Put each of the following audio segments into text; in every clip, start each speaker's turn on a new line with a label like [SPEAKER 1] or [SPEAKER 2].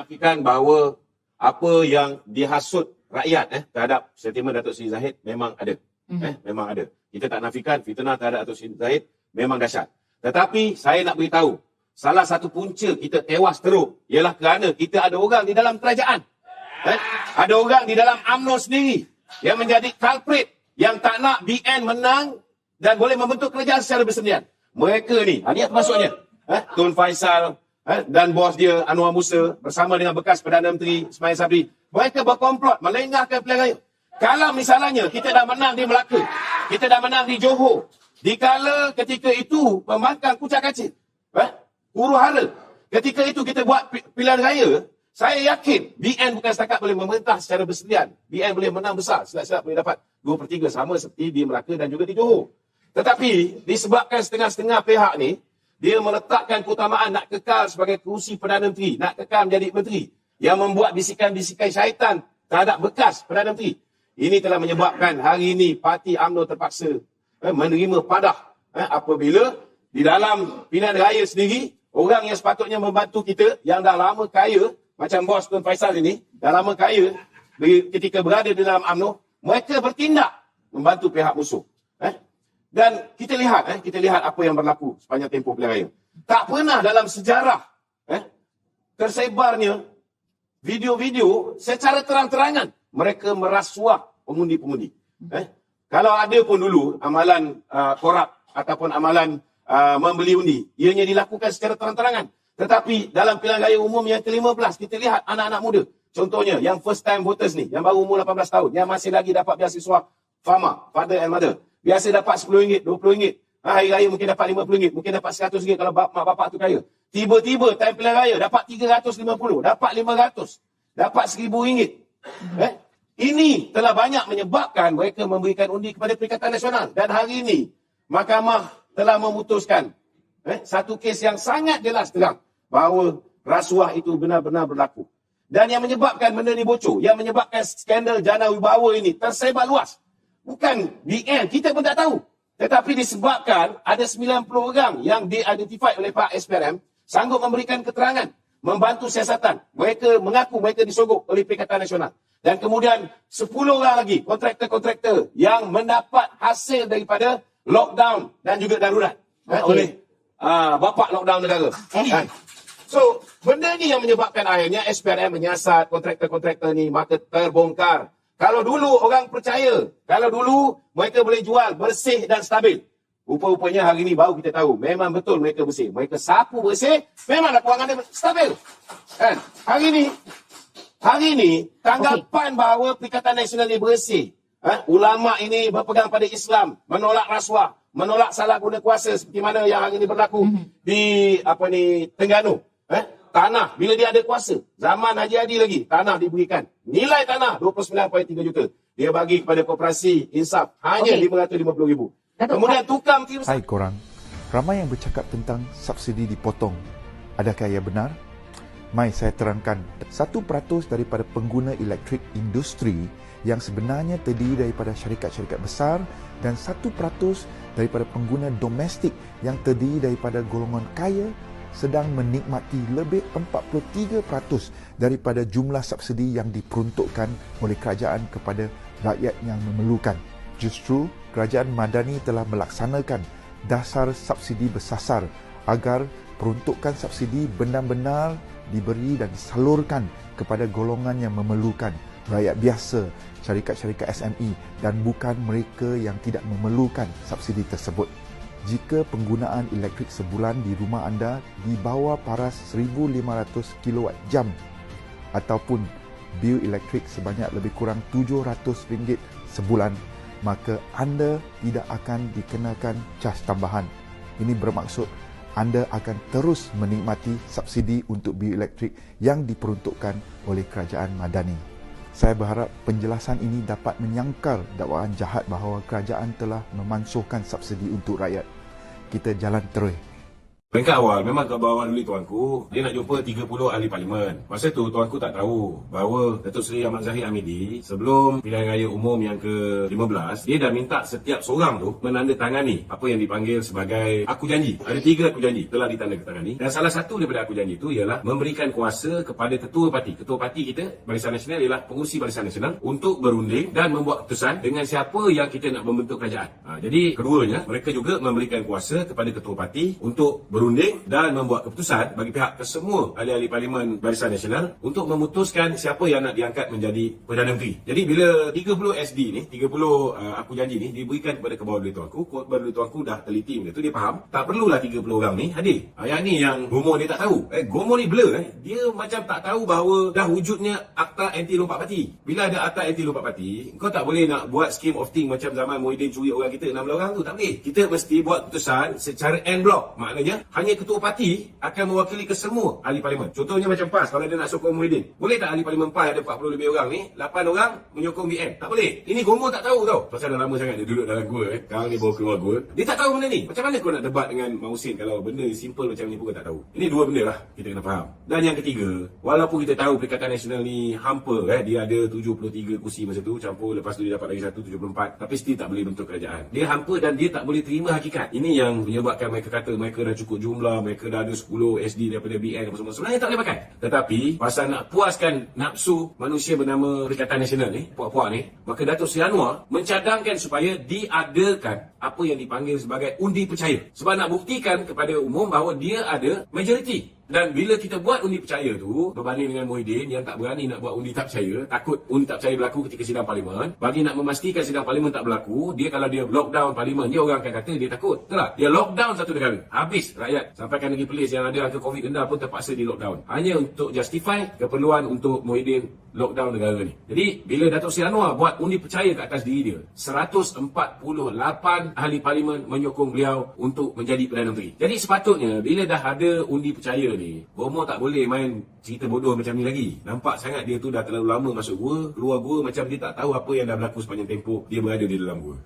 [SPEAKER 1] nafikan bahawa apa yang dihasut rakyat terhadap sentimen Datuk Seri Zahid memang ada. Memang ada. Kita tak nafikan fitnah terhadap Datuk Seri Zahid memang dahsyat. Tetapi saya nak beritahu, salah satu punca kita tewas teruk ialah kerana kita ada orang di dalam kerajaan. Ada orang di dalam UMNO sendiri yang menjadi culprit, yang tak nak BN menang dan boleh membentuk kerajaan secara bersendirian. Mereka ni, ini termasuknya Tun Faisal dan bos dia Anwar Musa bersama dengan bekas Perdana Menteri Ismail Sabri. Mereka berkomplot melengahkan pilihan raya. Kalau misalnya kita dah menang di Melaka, kita dah menang di Johor, dikala ketika itu pembangkang kucak kacir, huru hara, ketika itu kita buat pilihan raya, saya yakin BN bukan setakat boleh memerintah secara bersendirian. BN boleh menang besar, silap-silap boleh dapat 2/3 sama seperti di Melaka dan juga di Johor. Tetapi disebabkan setengah-setengah pihak ni, dia meletakkan keutamaan nak kekal sebagai kerusi Perdana Menteri, nak kekal menjadi menteri, yang membuat bisikan-bisikan syaitan terhadap bekas Perdana Menteri. Ini telah menyebabkan hari ini parti UMNO terpaksa menerima padah apabila di dalam pilihan raya sendiri, orang yang sepatutnya membantu kita, yang dah lama kaya, macam bos Tun Faisal ini, dah lama kaya ketika berada di dalam UMNO, mereka bertindak membantu pihak musuh. Dan kita lihat apa yang berlaku sepanjang tempoh pilihan raya. Tak pernah dalam sejarah tersebarnya video-video secara terang-terangan mereka merasuah pengundi-pengundi. Kalau ada pun dulu amalan korup ataupun amalan membeli undi, ianya dilakukan secara terang-terangan. Tetapi dalam pilihan raya umum yang ke-15, kita lihat anak-anak muda. Contohnya, yang first time voters ni, yang baru umur 18 tahun, yang masih lagi dapat beasiswa FAMA, Father and Mother. Biasa dapat RM10, RM20. Hari raya mungkin dapat RM50, mungkin dapat RM100 kalau mak bapak tu kaya. Tiba-tiba time pilihan raya dapat RM350, dapat RM500, dapat RM1,000. Ini telah banyak menyebabkan mereka memberikan undi kepada Perikatan Nasional. Dan hari ini, Mahkamah telah memutuskan satu kes yang sangat jelas terang bahawa rasuah itu benar-benar berlaku. Dan yang menyebabkan benda ni bocor, yang menyebabkan skandal jana wibawa ini tersebar luas, bukan BN, kita pun tak tahu. Tetapi disebabkan ada 90 orang yang diidentified oleh Pak SPRM sanggup memberikan keterangan, membantu siasatan. Mereka mengaku mereka disogok oleh Perikatan Nasional. Dan kemudian 10 orang lagi kontraktor-kontraktor yang mendapat hasil daripada lockdown dan juga darurat oleh bapa lockdown negara. So, benda ni yang menyebabkan akhirnya SPRM menyiasat kontraktor-kontraktor ni, maka terbongkar. Kalau dulu orang percaya, kalau dulu mereka boleh jual bersih dan stabil. Rupa-rupanya hari ini baru kita tahu, memang betul mereka bersih. Mereka sapu bersih, memanglah kewangan dia stabil. Hari ini tanggapan bahawa Perikatan Nasional ini bersih. Ulama ini berpegang pada Islam, menolak rasuah, menolak salah guna kuasa seperti mana yang hari ini berlaku di Terengganu. Tanah, bila dia ada kuasa, zaman Haji Hadi lagi, tanah diberikan. Nilai tanah 29.3 juta. Dia bagi kepada koperasi insaf hanya RM550,000. Kemudian tukang kira...
[SPEAKER 2] Hai korang, ramai yang bercakap tentang subsidi dipotong. Adakah ia benar? Mai saya terangkan, 1% daripada pengguna elektrik industri yang sebenarnya terdiri daripada syarikat-syarikat besar dan 1% daripada pengguna domestik yang terdiri daripada golongan kaya sedang menikmati lebih 43% daripada jumlah subsidi yang diperuntukkan oleh kerajaan kepada rakyat yang memerlukan. Justru, kerajaan Madani telah melaksanakan dasar subsidi bersasar agar peruntukan subsidi benar-benar diberi dan disalurkan kepada golongan yang memerlukan, rakyat biasa, syarikat-syarikat SME dan bukan mereka yang tidak memerlukan subsidi tersebut. Jika penggunaan elektrik sebulan di rumah anda di bawah paras 1,500 kWh ataupun bil elektrik sebanyak lebih kurang RM700 sebulan, maka anda tidak akan dikenakan cas tambahan. Ini bermaksud anda akan terus menikmati subsidi untuk bil elektrik yang diperuntukkan oleh kerajaan Madani. Saya berharap penjelasan ini dapat menyangkal dakwaan jahat bahawa kerajaan telah memansuhkan subsidi untuk rakyat. Kita jalan terus.
[SPEAKER 3] Peringkat awal, memang ke bawah dulu tuanku, dia nak jumpa 30 ahli parlimen. Masa tu tuanku tak tahu bahawa Datuk Seri Ahmad Zahid Hamidi sebelum pilihan raya umum yang ke-15, dia dah minta setiap seorang tu menandatangani apa yang dipanggil sebagai aku janji. Ada 3 aku janji telah ditandatangani. Dan salah satu daripada aku janji itu ialah memberikan kuasa kepada ketua parti. Ketua parti kita, Barisan Nasional, ialah pengurusi Barisan Nasional untuk berunding dan membuat keputusan dengan siapa yang kita nak membentuk kerajaan. Jadi keduanya, mereka juga memberikan kuasa kepada ketua parti untuk berunding dan membuat keputusan bagi pihak kesemua ahli-ahli parlimen Barisan Nasional untuk memutuskan siapa yang nak diangkat menjadi Perdana Menteri. Jadi bila 30 SD ni, 30 aku janji ni diberikan kepada kebawah tuanku, kebawah tuanku dah teliti benda tu, dia faham tak perlulah 30 orang ni hadir. Yang ni yang Gomo dia tak tahu. Gomo ni blur. Dia macam tak tahu bahawa dah wujudnya Akta Anti Lompat Parti. Bila ada Akta Anti Lompat Parti, kau tak boleh nak buat scheme of thing macam zaman Muhyiddin curi orang kita 16 orang tu, tak boleh. Kita mesti buat keputusan secara en bloc. Maknanya hanya ketua parti akan mewakili kesemua ahli parlimen. Contohnya macam PAS, kalau dia nak sokong Muhyiddin, boleh tak ahli parlimen PAS ada 40 lebih orang ni, 8 orang menyokong BN? Tak boleh. Ini Gomo tak tahu tau. Pasal dah lama sangat dia duduk dalam gua. Sekarang ni bawa keluar gua. Dia tak tahu benda ni. Macam mana kau nak debat dengan Mak Husin kalau benda simple macam ni pun kau tak tahu? Ini 2 benda lah kita kena faham. Dan yang ketiga, walaupun kita tahu Perikatan Nasional ni hampa, dia ada 73 kursi masa tu, campur lepas tu dia dapat lagi 74, tapi still tak boleh bentuk kerajaan. Dia hampa dan dia tak boleh terima hakikat. Ini yang menyebabkan mereka kata mereka dah cukup jumlah, mereka dah ada 10 SD daripada BN apa semua. Sebenarnya tak boleh pakai. Tetapi pasal nak puaskan nafsu manusia bernama Perikatan Nasional ni, puak-puak ni, maka Datuk Seri Anwar mencadangkan supaya diadakan apa yang dipanggil sebagai undi percaya. Sebab nak buktikan kepada umum bahawa dia ada majoriti. Dan bila kita buat undi percaya tu, berbanding dengan Muhyiddin yang tak berani nak buat undi tak percaya, takut undi tak percaya berlaku ketika sidang parlimen, bagi nak memastikan sidang parlimen tak berlaku, dia kalau dia lockdown parlimen, dia orang akan kata dia takut. Betul tak? Dia lockdown satu negara. Habis rakyat. Sampaikan negeri Perlis yang ada angka COVID rendah pun terpaksa di lockdown. Hanya untuk justify keperluan untuk Muhyiddin lockdown negara ni. Jadi, bila Datuk Seri Anwar buat undi percaya ke atas diri dia, 148 ahli parlimen menyokong beliau untuk menjadi Perdana Menteri. Jadi sepatutnya, bila dah ada undi percaya ni, Gomo tak boleh main cerita bodoh macam ni lagi. Nampak sangat dia tu dah terlalu lama masuk gua, keluar gua macam dia tak tahu apa yang dah berlaku sepanjang tempoh dia berada di dalam gua.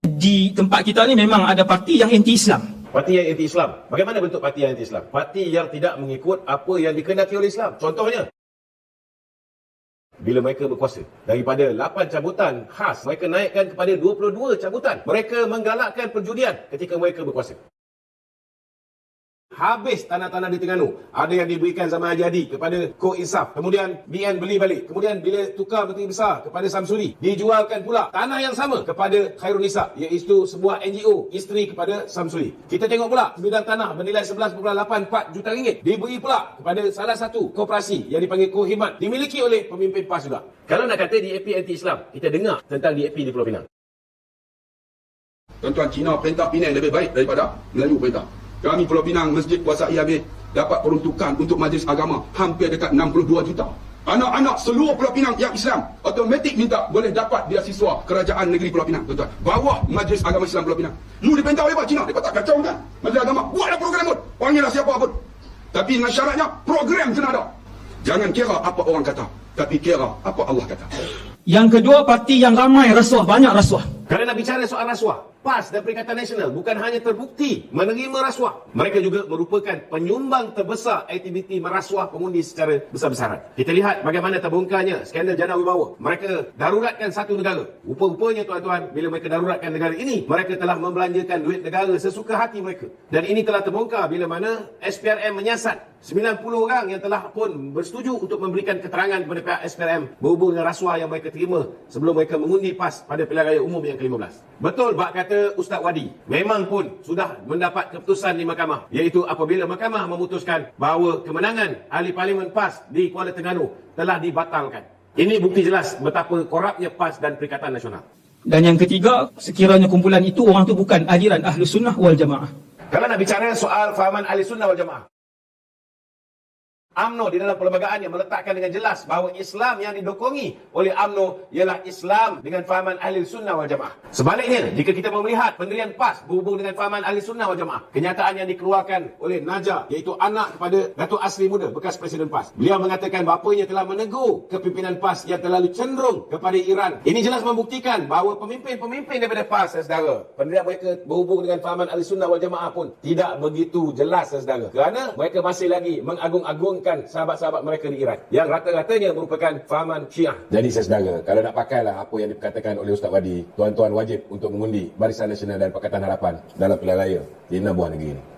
[SPEAKER 4] Di tempat kita ni memang ada parti yang anti-Islam.
[SPEAKER 1] Parti yang anti-Islam. Bagaimana bentuk parti yang anti-Islam? Parti yang tidak mengikut apa yang dikehendaki oleh Islam. Contohnya, bila mereka berkuasa, daripada 8 cabutan khas, mereka naikkan kepada 22 cabutan. Mereka menggalakkan perjudian ketika mereka berkuasa. Habis tanah-tanah di Terengganu. Ada yang diberikan zaman Haji Hadi kepada Kok Insaf. Kemudian BN beli balik. Kemudian bila tukar Menteri Besar kepada Samsuri, dijualkan pula tanah yang sama kepada Khairul Nisa, iaitu sebuah NGO isteri kepada Samsuri. Kita tengok pula sebidang tanah bernilai 11.84 juta ringgit diberi pula kepada salah satu koperasi yang dipanggil Kohimat, dimiliki oleh pemimpin PAS juga. Kalau nak kata DAP anti-Islam, kita dengar tentang DAP di Pulau Pinang.
[SPEAKER 5] Tuan-tuan, Cina perintah Penang lebih baik daripada Melayu perintah. Kami Pulau Pinang, Masjid Puasa IAB dapat peruntukan untuk majlis agama hampir dekat 62 juta. Anak-anak seluruh Pulau Pinang yang Islam automatik minta boleh dapat beasiswa kerajaan negeri Pulau Pinang. Tuan-tuan, bawah Majlis Agama Islam Pulau Pinang. Lu diperintah oleh Pak Cina, dia tak kacau kan? Majlis Agama, buatlah program pun. Panggillah siapa pun. Tapi dengan syaratnya, program kena ada. Jangan kira apa orang kata, tapi kira apa Allah kata.
[SPEAKER 4] Yang kedua, parti yang ramai rasuah, banyak rasuah.
[SPEAKER 1] Kalau nak bicara soal rasuah, PAS dan Perikatan Nasional bukan hanya terbukti menerima rasuah, mereka juga merupakan penyumbang terbesar aktiviti merasuah pengundi secara besar-besaran. Kita lihat bagaimana terbongkarnya skandal Jana Wibawa. Mereka daruratkan satu negara. Rupa-rupanya tuan-tuan, bila mereka daruratkan negara ini, mereka telah membelanjakan duit negara sesuka hati mereka. Dan ini telah terbongkar bila mana SPRM menyiasat 90 orang yang telah pun bersetuju untuk memberikan keterangan kepada pihak SPRM berhubung dengan rasuah yang mereka terima sebelum mereka mengundi PAS pada pilihan raya umum yang ke-15. Betul bak kata Ustaz Wadi, memang pun sudah mendapat keputusan di mahkamah, iaitu apabila mahkamah memutuskan bahawa kemenangan ahli parlimen PAS di Kuala Terengganu telah dibatalkan. Ini bukti jelas betapa korapnya PAS dan Perikatan Nasional.
[SPEAKER 4] Dan yang ketiga, sekiranya kumpulan itu orang tu bukan aliran Ahlus Sunnah wal Jamaah.
[SPEAKER 1] Kalau nak bicara soal fahaman Ahli Sunnah wal Jamaah, UMNO di dalam perlembagaan yang meletakkan dengan jelas bahawa Islam yang didokongi oleh UMNO ialah Islam dengan fahaman Ahli Sunnah wal Jamaah. Sebaliknya, jika kita melihat pendirian PAS berhubung dengan fahaman Ahli Sunnah wal Jamaah, kenyataan yang dikeluarkan oleh Najah, iaitu anak kepada Datuk Asri Muda, bekas Presiden PAS. Beliau mengatakan bapanya telah menegur kepimpinan PAS yang terlalu cenderung kepada Iran. Ini jelas membuktikan bahawa pemimpin-pemimpin daripada PAS, saudara, pendirian mereka berhubung dengan fahaman Ahli Sunnah wal Jamaah pun tidak begitu jelas, saudara. Kerana mereka masih lagi mengagung-agungkan sahabat-sahabat mereka di Iran yang rata-ratanya merupakan fahaman Syiah. Jadi saudara, kalau nak pakailah apa yang dikatakan oleh Ustaz Wadi, tuan-tuan wajib untuk mengundi Barisan Nasional dan Pakatan Harapan dalam pilihan raya di 6 buah negeri ini.